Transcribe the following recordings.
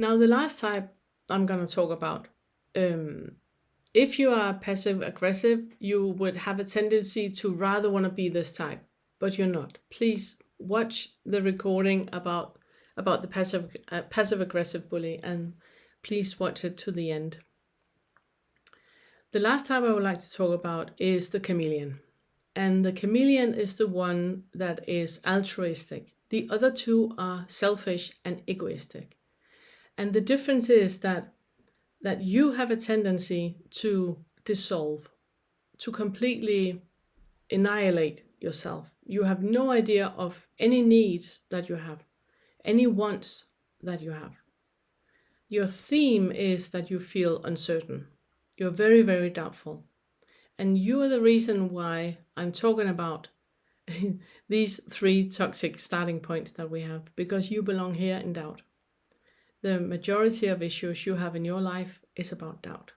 Now, the last type I'm going to talk about, if you are passive aggressive, you would have a tendency to rather want to be this type, but you're not. Please watch the recording about the passive aggressive bully, and please watch it to the end. The last type I would like to talk about is the chameleon. And the chameleon is the one that is altruistic. The other two are selfish and egoistic. And the difference is that you have a tendency to dissolve, to completely annihilate yourself. You have no idea of any needs that you have, any wants that you have. Your theme is that you feel uncertain. You're very, very doubtful. And you are the reason why I'm talking about these 3 toxic starting points that we have, because you belong here in doubt. The majority of issues you have in your life is about doubt.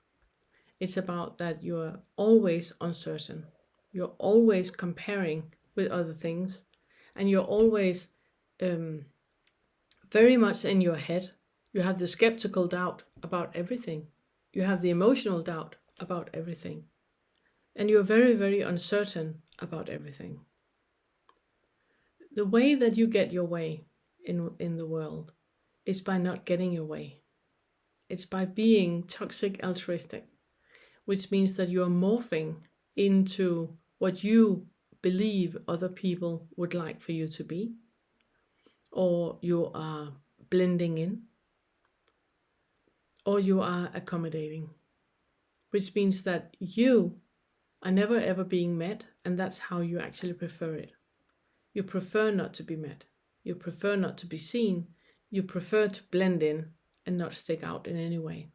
It's about that you're always uncertain. You're always comparing with other things, and you're always very much in your head. You have the skeptical doubt about everything. You have the emotional doubt about everything. And you're very, very uncertain about everything. The way that you get your way in the world is by not getting your way. It's by being toxic altruistic, which means that you're morphing into what you believe other people would like for you to be, or you are blending in, or you are accommodating, which means that you are never ever being met, and that's how you actually prefer it. You prefer not to be met. You prefer not to be seen. You prefer to blend in and not stick out in any way.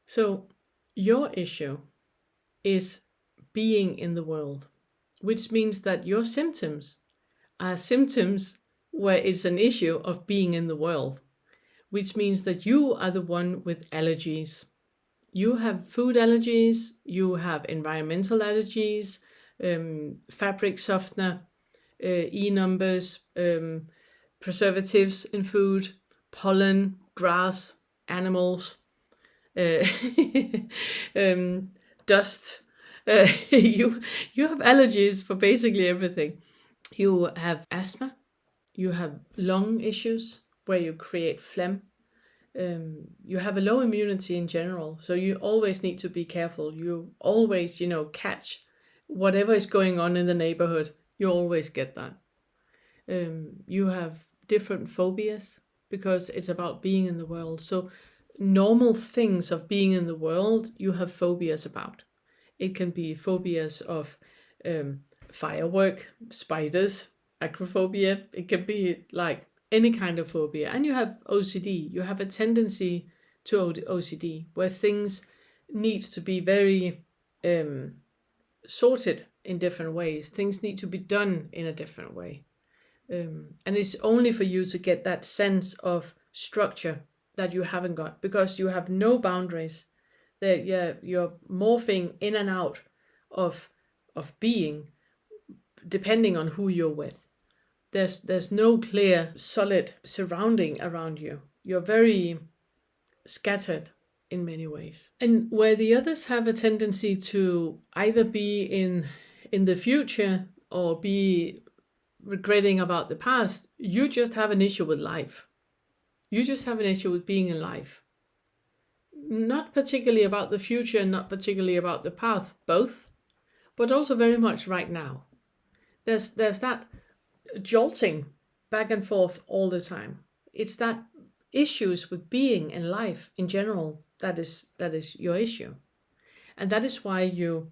So your issue is being in the world, which means that your symptoms are symptoms where it's an issue of being in the world, which means that you are the one with allergies. You have food allergies, you have environmental allergies, fabric softener, E-numbers, preservatives in food, pollen, grass, animals, dust. You have allergies for basically everything. You have asthma, you have lung issues where you create phlegm. You have a low immunity in general, so you always need to be careful. You always, catch whatever is going on in the neighborhood. You always get that. You have different phobias because it's about being in the world. So normal things of being in the world, you have phobias about. It can be phobias of firework, spiders, acrophobia. It can be like any kind of phobia. And you have OCD. You have a tendency to OCD where things need to be very sorted in different ways. Things need to be done in a different way. And it's only for you to get that sense of structure that you haven't got, because you have no boundaries. That you're morphing in and out of being, depending on who you're with. There's no clear, solid surrounding around you. You're very scattered in many ways. And where the others have a tendency to either be in the future or be regretting about the past, you just have an issue with life. You just have an issue with being in life. Not particularly about the future, not particularly about the past, both, but also very much right now. There's that jolting back and forth all the time. It's that issues with being in life in general that is your issue. And that is why you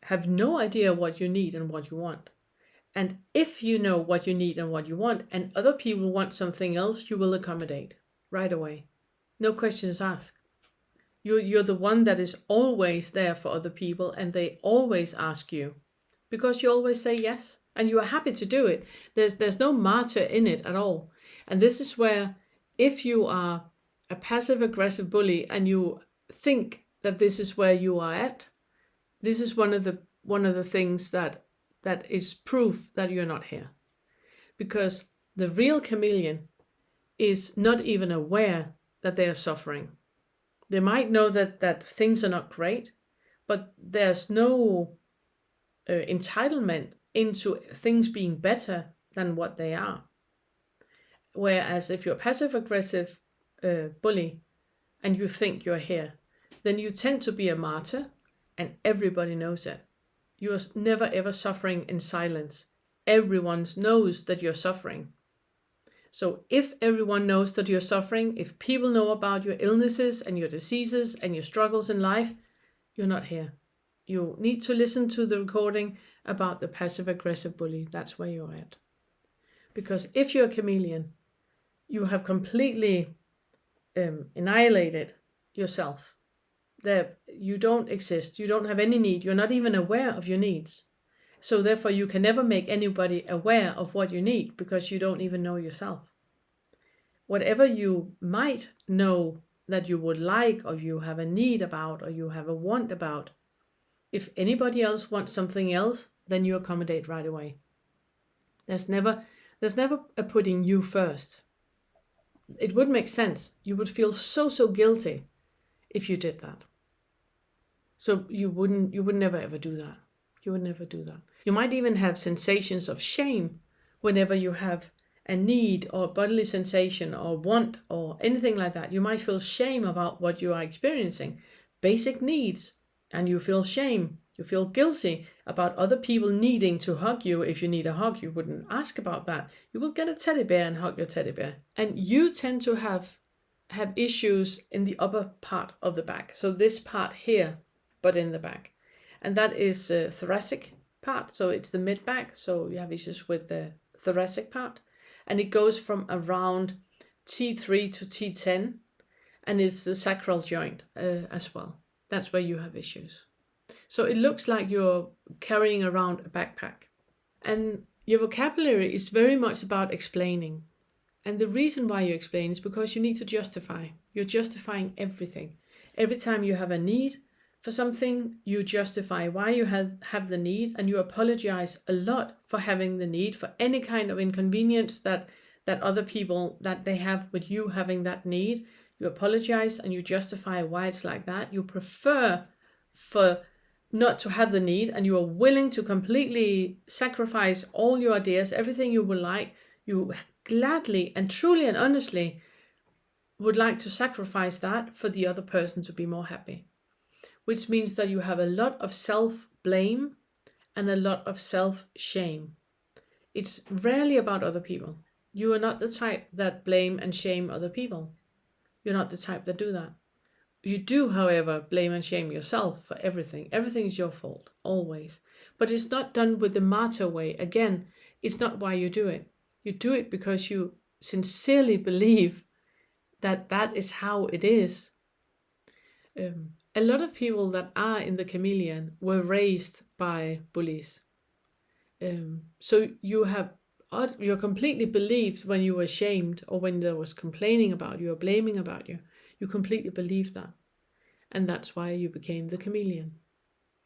have no idea what you need and what you want. And if you know what you need and what you want, and other people want something else, you will accommodate right away. No questions asked. You're the one that is always there for other people, and they always ask you because you always say yes, and you are happy to do it. There's no martyr in it at all. And this is where, if you are a passive aggressive bully and you think that this is where you are at, this is one of the things that is proof that you're not here. Because the real chameleon is not even aware that they are suffering. They might know that things are not great, but there's no entitlement into things being better than what they are. Whereas if you're passive aggressive bully and you think you're here, then you tend to be a martyr and everybody knows it. You are never ever suffering in silence. Everyone knows that you're suffering. So if everyone knows that you're suffering, if people know about your illnesses and your diseases and your struggles in life, you're not here. You need to listen to the recording about the passive aggressive bully. That's where you're at. Because if you're a chameleon, you have completely annihilated yourself. That you don't exist. You don't have any need. You're not even aware of your needs. So therefore you can never make anybody aware of what you need because you don't even know yourself. Whatever you might know that you would like, or you have a need about, or you have a want about, if anybody else wants something else, then you accommodate right away. There's never a putting you first. It would make sense. You would feel so guilty if you did that. So you would never ever do that. You would never do that. You might even have sensations of shame whenever you have a need or bodily sensation or want or anything like that. You might feel shame about what you are experiencing. Basic needs, and you feel shame. You feel guilty about other people needing to hug you. If you need a hug, you wouldn't ask about that. You will get a teddy bear and hug your teddy bear. And you tend to have issues in the upper part of the back. So this part here, but in the back. And that is thoracic part. So it's the mid back. So you have issues with the thoracic part. And it goes from around T3 to T10. And it's the sacral joint as well. That's where you have issues. So it looks like you're carrying around a backpack. And your vocabulary is very much about explaining. And the reason why you explain is because you need to justify. You're justifying everything. Every time you have a need for something, you justify why you have the need, and you apologize a lot for having the need, for any kind of inconvenience that other people, that they have with you having that need. You apologize and you justify why it's like that. You prefer for not to have the need, and you are willing to completely sacrifice all your ideas, everything you would like. You gladly and truly and honestly would like to sacrifice that for the other person to be more happy. Which means that you have a lot of self-blame and a lot of self-shame. It's rarely about other people. You are not the type that blame and shame other people. You're not the type that do that. You do, however, blame and shame yourself for everything. Everything is your fault, always. But it's not done with the martyr way. Again, it's not why you do it. You do it because you sincerely believe that that is how it is. A lot of people that are in the chameleon were raised by bullies. So you're completely believed when you were shamed, or when there was complaining about you or blaming about you. You completely believed that. And that's why you became the chameleon.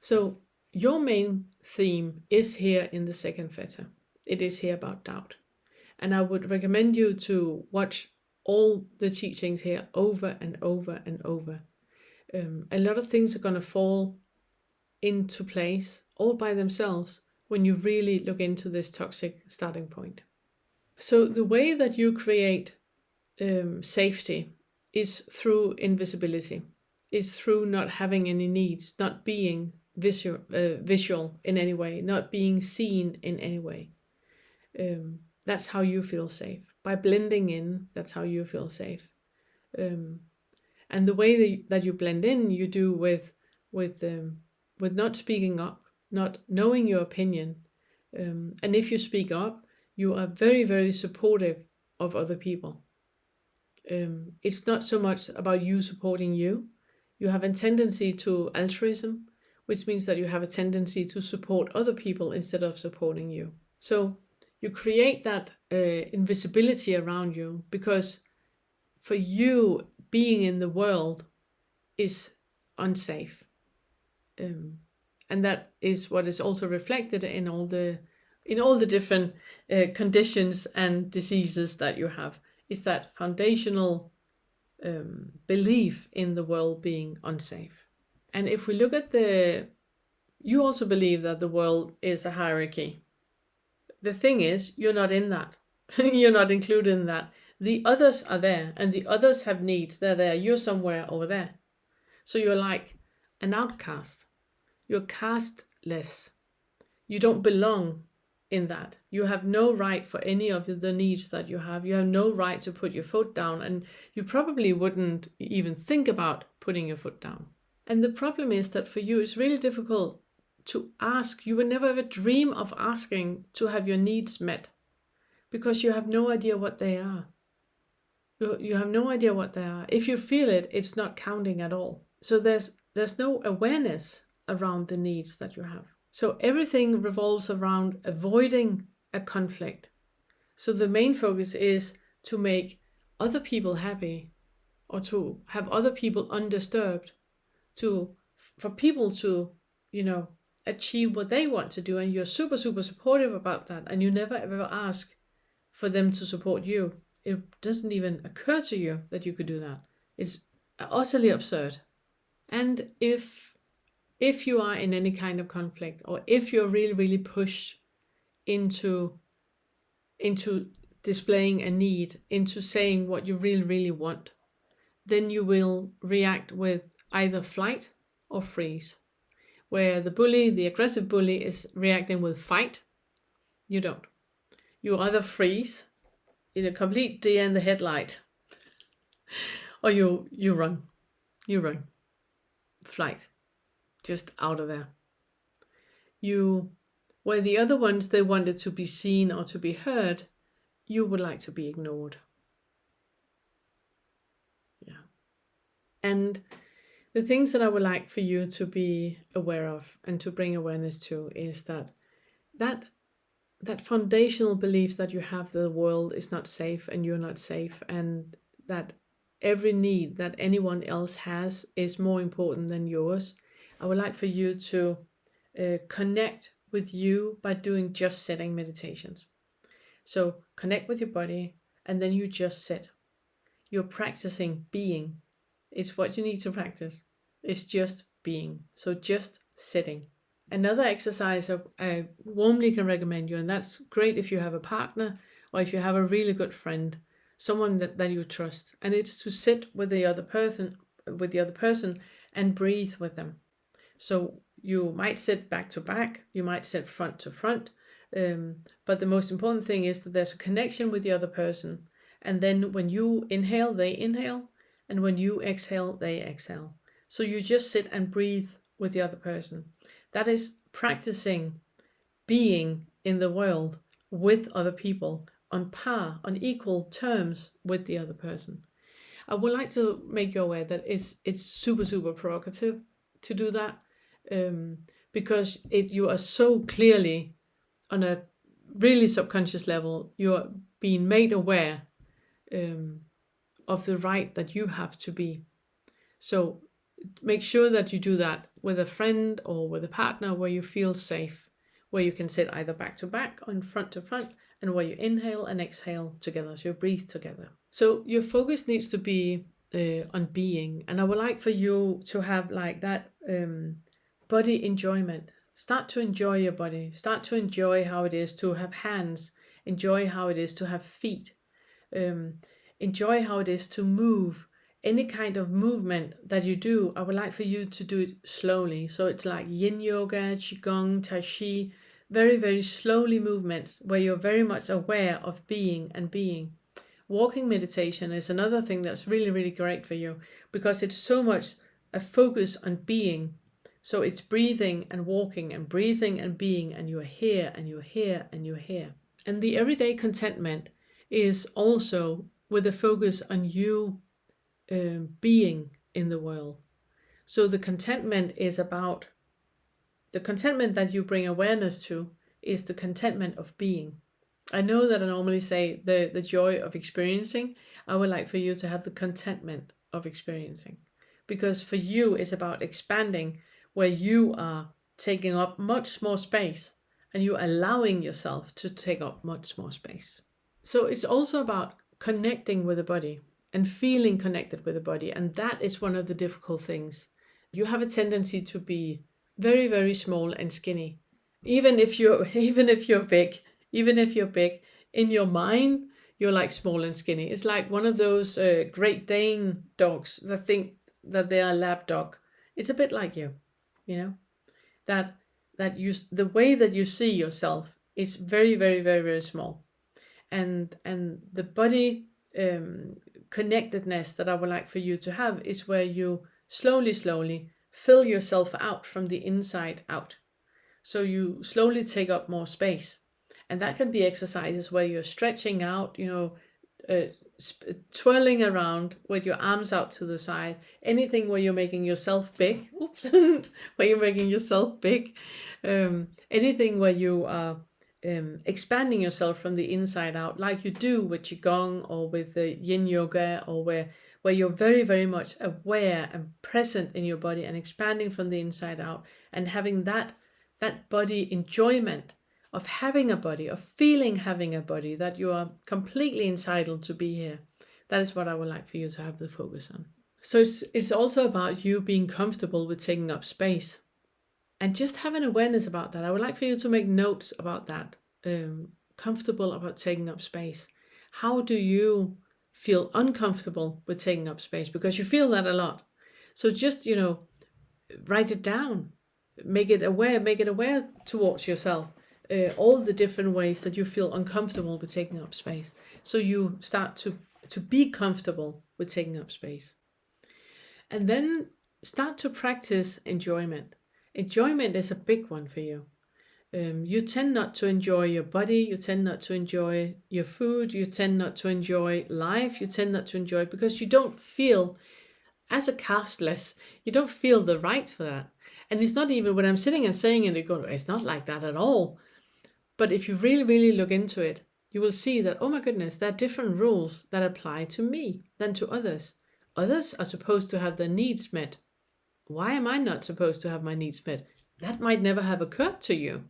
So your main theme is here in the second fetter. It is here about doubt. And I would recommend you to watch all the teachings here over and over and over. A lot of things are going to fall into place all by themselves when you really look into this toxic starting point. So the way that you create safety is through invisibility, is through not having any needs, not being visual in any way, not being seen in any way. That's how you feel safe. By blending in, that's how you feel safe. And the way that you blend in, you do with not speaking up, not knowing your opinion. And if you speak up, you are very, very supportive of other people. It's not so much about you supporting you. You have a tendency to altruism, which means that you have a tendency to support other people instead of supporting you. So you create that invisibility around you because for you, being in the world is unsafe. And that is what is also reflected in all the different conditions and diseases that you have. Is that foundational belief in the world being unsafe. And if we look at you also believe that the world is a hierarchy. The thing is, you're not in that. You're not included in that. The others are there, and the others have needs. They're there. You're somewhere over there. So you're like an outcast. You're castless. You don't belong in that. You have no right for any of the needs that you have. You have no right to put your foot down, and you probably wouldn't even think about putting your foot down. And the problem is that for you, it's really difficult to ask. You would never ever dream of asking to have your needs met because you have no idea what they are. You have no idea what they are. If you feel it, it's not counting at all. So there's no awareness around the needs that you have. So everything revolves around avoiding a conflict. So the main focus is to make other people happy, or to have other people undisturbed, for people to, achieve what they want to do, and you're super, super supportive about that, and you never ever ask for them to support you. It doesn't even occur to you that you could do that. It's utterly absurd. And if you are in any kind of conflict, or if you're really, really pushed into displaying a need, into saying what you really, really want, then you will react with either flight or freeze. Where the aggressive bully, is reacting with fight, you don't. You either freeze in a complete deer in the headlight, or you run. You run. Flight. Just out of there. Where the other ones, they wanted to be seen or to be heard, you would like to be ignored. Yeah. And the things that I would like for you to be aware of and to bring awareness to is that foundational belief that you have, the world is not safe and you're not safe, and that every need that anyone else has is more important than yours. I would like for you to connect with you by doing just sitting meditations. So connect with your body, and then you just sit. You're practicing being. It's what you need to practice. It's just being. So just sitting. Another exercise I warmly can recommend you, and that's great if you have a partner or if you have a really good friend, someone that you trust, and it's to sit with the other person and breathe with them. So you might sit back to back, you might sit front to front, but the most important thing is that there's a connection with the other person, and then when you inhale, they inhale, and when you exhale, they exhale. So you just sit and breathe with the other person. That is practicing being in the world with other people on par, on equal terms with the other person. I would like to make you aware that it's super, super provocative to do that, because you are so clearly, on a really subconscious level, you're being made aware of the right that you have to be. So make sure that you do that with a friend or with a partner where you feel safe, where you can sit either back to back or front to front, and where you inhale and exhale together, so you breathe together. So your focus needs to be on being, and I would like for you to have like that body enjoyment. Start to enjoy your body. Start to enjoy how it is to have hands. Enjoy how it is to have feet. Enjoy how it is to move. Any kind of movement that you do, I would like for you to do it slowly. So it's like yin yoga, qigong, tai chi, very, very slowly movements where you're very much aware of being and being. Walking meditation is another thing that's really, really great for you, because it's so much a focus on being. So it's breathing and walking and breathing and being, and you're here and you're here and you're here. And the everyday contentment is also with a focus on you being in the world. So the contentment is about, the contentment that you bring awareness to is the contentment of being. I know that I normally say the joy of experiencing. I would like for you to have the contentment of experiencing, because for you it's about expanding, where you are taking up much more space and you're allowing yourself to take up much more space. So it's also about connecting with the body. and feeling connected with the body. And that is one of the difficult things. You have a tendency to be very, very small and skinny. Even if you're big, in your mind, you're like small and skinny. It's like one of those Great Dane dogs that think that they are a lap dog. It's a bit like you, you know, that the way that you see yourself is very, very, very, very small. And the body connectedness that I would like for you to have is where you slowly fill yourself out from the inside out. So you slowly take up more space. And that can be exercises where you're stretching out, twirling around with your arms out to the side, anything where you're making yourself big. Oops, where you're making yourself big. Anything where you are expanding yourself from the inside out, like you do with Qigong or with the Yin Yoga, or where you're very, very much aware and present in your body and expanding from the inside out, and having that body enjoyment of having a body, of feeling having a body, that you are completely entitled to be here. That is what I would like for you to have the focus on. So it's also about you being comfortable with taking up space. And just have an awareness about that. I would like for you to make notes about that. Comfortable about taking up space. How do you feel uncomfortable with taking up space? Because you feel that a lot. So just, write it down. Make it aware towards yourself. All the different ways that you feel uncomfortable with taking up space. So you start to be comfortable with taking up space. And then start to practice enjoyment. Enjoyment is a big one for you. You tend not to enjoy your body, you tend not to enjoy your food, you tend not to enjoy life, you tend not to enjoy it because you don't feel, as a castless, you don't feel the right for that. And it's not even when I'm sitting and saying it, you go, it's not like that at all. But if you really, really look into it, you will see that, oh my goodness, there are different rules that apply to me than to others. Others are supposed to have their needs met. Why am I not supposed to have my needs met? That might never have occurred to you.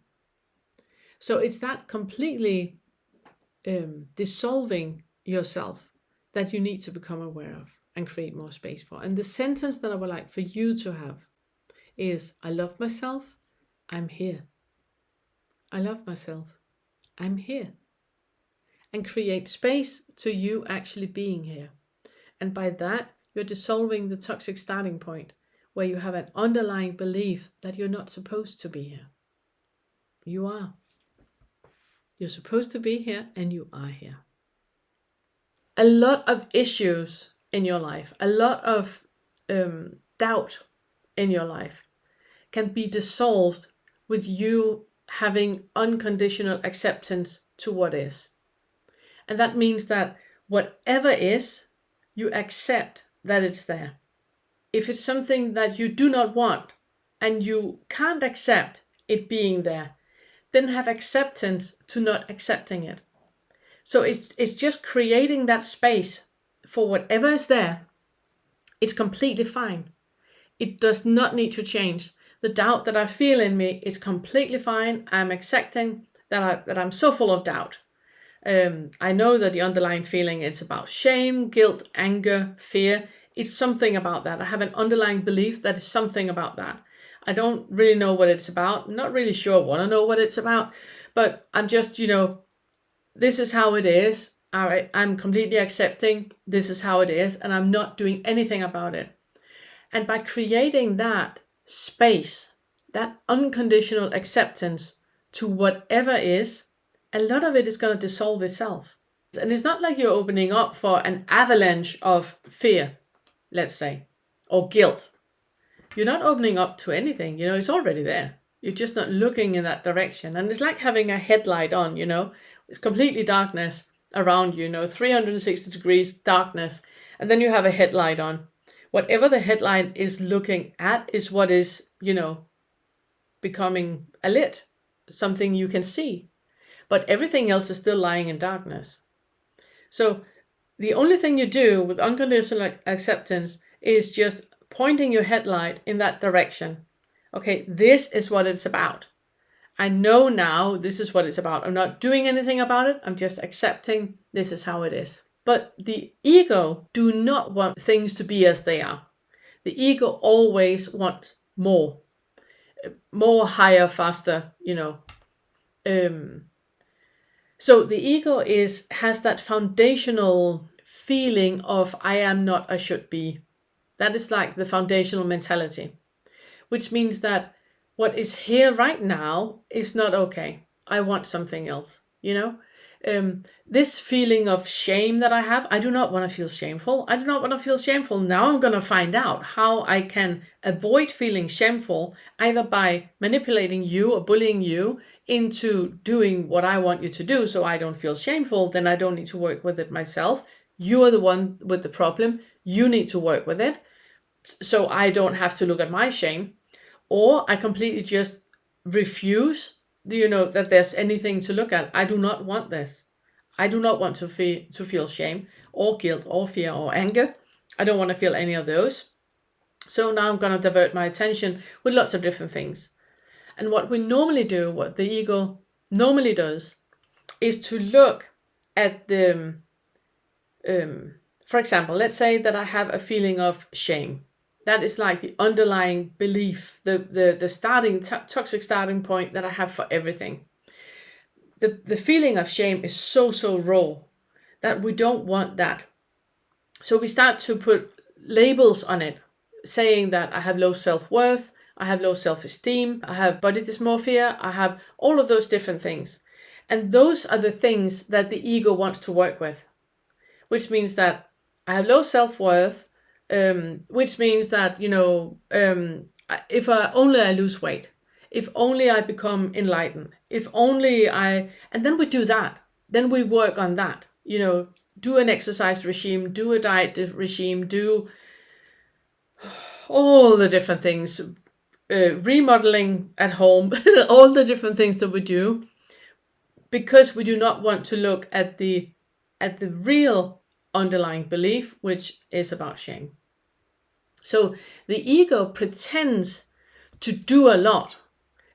So it's that completely dissolving yourself that you need to become aware of and create more space for. And the sentence that I would like for you to have is, I love myself, I'm here. I love myself, I'm here. And create space to you actually being here. And by that, you're dissolving the toxic starting point, where you have an underlying belief that you're not supposed to be here. You are. You're supposed to be here, and you are here. A lot of issues in your life, a lot of doubt in your life can be dissolved with you having unconditional acceptance to what is. And that means that whatever is, you accept that it's there. If it's something that you do not want and you can't accept it being there, then have acceptance to not accepting it. So it's just creating that space for whatever is there. It's completely fine. It does not need to change. The doubt that I feel in me is completely fine. I'm accepting that I'm so full of doubt. I know that the underlying feeling is about shame, guilt, anger, fear. It's something about that. I have an underlying belief that is something about that. I don't really know what it's about. I'm not really sure I want to know what it's about. But I'm just, this is how it is. I'm completely accepting this is how it is. And I'm not doing anything about it. And by creating that space, that unconditional acceptance to whatever is, a lot of it is going to dissolve itself. And it's not like you're opening up for an avalanche of fear, let's say, or guilt. You're not opening up to anything, it's already there. You're just not looking in that direction. And it's like having a headlight on, it's completely darkness around you, 360 degrees darkness. And then you have a headlight on. Whatever the headlight is looking at is what is, becoming a lit, something you can see. But everything else is still lying in darkness. So the only thing you do with unconditional acceptance is just pointing your headlight in that direction. Okay, this is what it's about. I know now this is what it's about. I'm not doing anything about it. I'm just accepting this is how it is. But the ego do not want things to be as they are. The ego always wants more, higher, faster, So the ego has that foundational feeling of I am not, I should be. That is like the foundational mentality, which means that what is here right now is not okay. I want something else, This feeling of shame that I have, I do not want to feel shameful. I do not want to feel shameful. Now I'm going to find out how I can avoid feeling shameful, either by manipulating you or bullying you into doing what I want you to do so I don't feel shameful. Then I don't need to work with it myself. You are the one with the problem. You need to work with it so I don't have to look at my shame. Or I completely just refuse, that there's anything to look at. I do not want this. I do not want to feel shame or guilt or fear or anger. I don't want to feel any of those. So now I'm going to divert my attention with lots of different things. And what we normally do, what the ego normally does, is to look at the, for example, let's say that I have a feeling of shame. That is like the underlying belief, the starting toxic starting point that I have for everything. The feeling of shame is so raw that we don't want that. So we start to put labels on it, saying that I have low self-worth, I have low self-esteem, I have body dysmorphia, I have all of those different things. And those are the things that the ego wants to work with, which means that I have low self-worth, which means that, if I lose weight, if only I become enlightened, if only and then we do that, then we work on that, do an exercise regime, do a diet regime, do all the different things, remodeling at home, all the different things that we do, because we do not want to look at the real underlying belief, which is about shame. So the ego pretends to do a lot,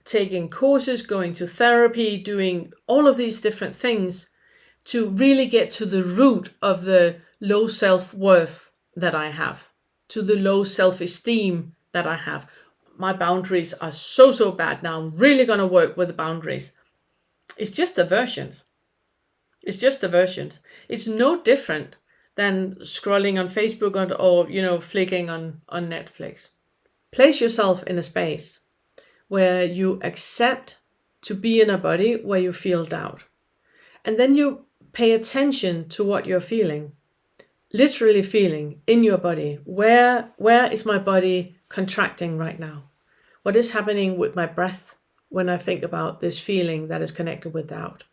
taking courses, going to therapy, doing all of these different things to really get to the root of the low self-worth that I have, to the low self-esteem that I have. My boundaries are so bad now. I'm really going to work with the boundaries. It's just aversions. It's no different than scrolling on Facebook or flicking on Netflix. Place yourself in a space where you accept to be in a body where you feel doubt. And then you pay attention to what you're feeling, literally feeling in your body. Where is my body contracting right now? What is happening with my breath when I think about this feeling that is connected with doubt?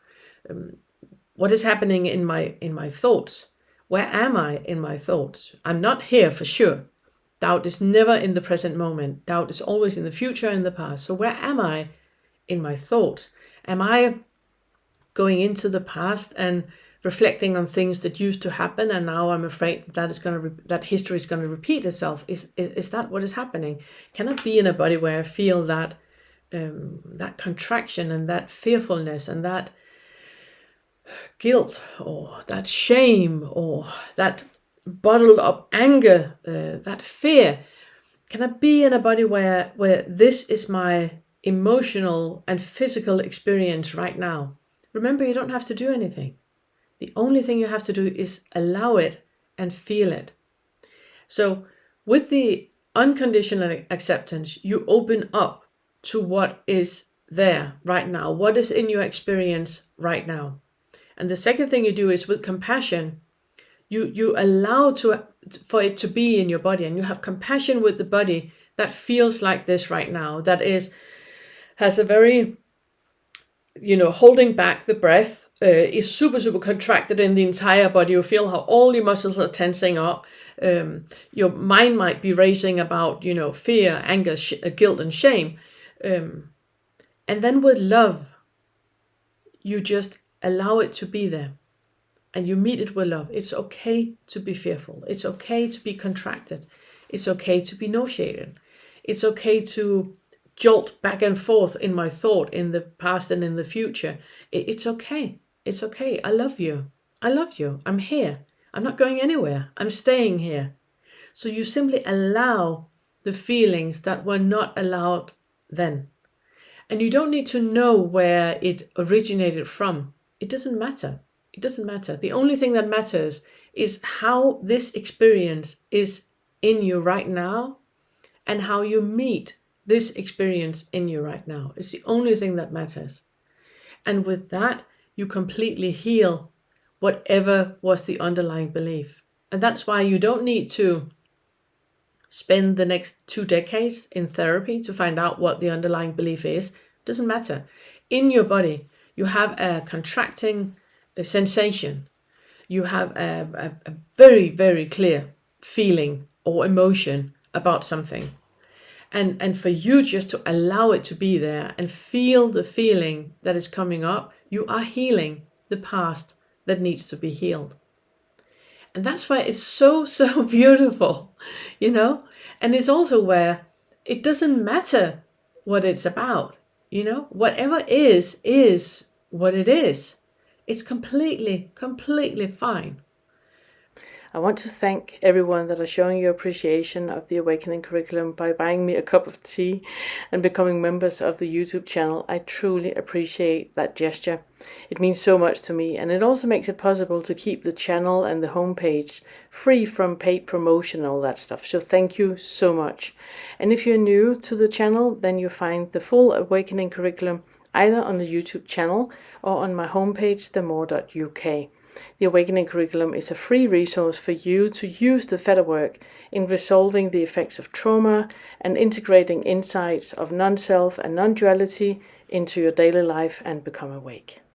What is happening in my thoughts? Where am I in my thoughts? I'm not here for sure. Doubt is never in the present moment. Doubt is always in the future and the past. So where am I in my thoughts? Am I going into the past and reflecting on things that used to happen, and now I'm afraid that history is going to repeat itself? Is that what is happening? Can I be in a body where I feel that contraction and that fearfulness and that guilt or that shame or that bottled up anger, that fear? Can I be in a body where this is my emotional and physical experience right now? Remember, you don't have to do anything. The only thing you have to do is allow it and feel it. So with the unconditional acceptance, you open up to what is there right now, what is in your experience right now. And the second thing you do is with compassion, you allow for it to be in your body, and you have compassion with the body that feels like this right now, that has a very, holding back the breath, is super contracted in the entire body. You feel how all your muscles are tensing up. Your mind might be racing about, fear, anger, guilt, and shame. And then with love, you just allow it to be there. And you meet it with love. It's okay to be fearful. It's okay to be contracted. It's okay to be nauseated. It's okay to jolt back and forth in my thought, in the past and in the future. It's okay. It's okay. I love you. I love you. I'm here. I'm not going anywhere. I'm staying here. So you simply allow the feelings that were not allowed then. And you don't need to know where it originated from. It doesn't matter. It doesn't matter. The only thing that matters is how this experience is in you right now and how you meet this experience in you right now. It's the only thing that matters. And with that, you completely heal whatever was the underlying belief. And that's why you don't need to spend the next 2 decades in therapy to find out what the underlying belief is. Doesn't matter. In your body, you have a contracting sensation. You have a very, very clear feeling or emotion about something. And for you just to allow it to be there and feel the feeling that is coming up, you are healing the past that needs to be healed. And that's why it's so, so beautiful, you know? And it's also where it doesn't matter what it's about, you know? Whatever is what it is. It's completely, completely fine. I want to thank everyone that are showing your appreciation of the Awakening curriculum by buying me a cup of tea and becoming members of the YouTube channel. I truly appreciate that gesture. It means so much to me, and it also makes it possible to keep the channel and the homepage free from paid promotion and all that stuff. So thank you so much. And if you're new to the channel, then you find the full Awakening curriculum either on the YouTube channel or on my homepage, themore.uk. The Awakening curriculum is a free resource for you to use the FetterWork in resolving the effects of trauma and integrating insights of non-self and non-duality into your daily life and become awake.